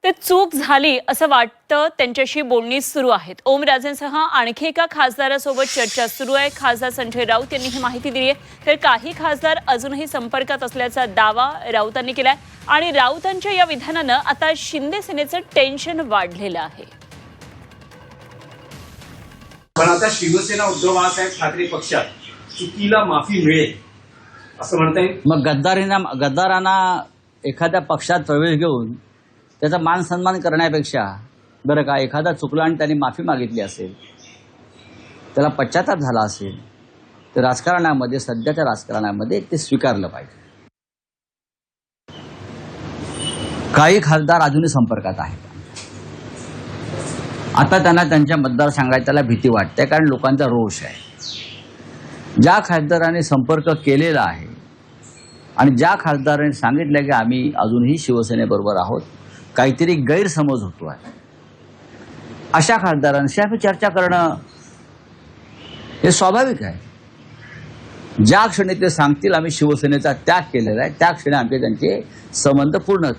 ते चूक झाली असं वाटतं त्यांच्याशी बोलणी सुरू आहेत. ओमराजेंसह आणखी एका खासदारासोबत चर्चा सुरू आहे. खासदार संजय राऊत यांनी ही माहिती दिली आहे. तर काही खासदार अजूनही संपर्कात असल्याचा दावा राऊतांनी केलाय आणि राऊतांच्या या विधानानं आता शिंदे सेनेचं टेन्शन वाढलेलं आहे. पण आता शिवसेना उद्धव बाळासाहेब ठाकरे पक्षात चुकीला माफी मिळेल असं म्हणता येईल. मग गद्दारांना एखाद्या पक्षात प्रवेश घेऊन त्याचा मान सन्मान करण्यापेक्षा बरं का एखादा चुकला आणि त्यांनी माफी मागितली असेल, त्याला पश्चाताप झाला असेल, तर राजकारणामध्ये सध्याच्या राजकारणामध्ये ते स्वीकारलं पाहिजे. काही खासदार अजूनही संपर्कात आहेत. आता त्यांना त्यांच्या मतदारसंघात त्याला भीती वाटते, कारण लोकांचा रोष आहे. ज्या खासदाराने संपर्क केलेला आहे आणि ज्या खासदारांनी सांगितलं की आम्ही अजूनही शिवसेनेबरोबर आहोत, काहीतरी गैरसमज होतो आहे, अशा खासदारांशी आम्ही चर्चा करणं हे स्वाभाविक आहे. ज्या क्षणी ते सांगतील आम्ही शिवसेनेचा त्याग केलेला आहे, त्या क्षणी आमचे त्यांचे संबंध पूर्ण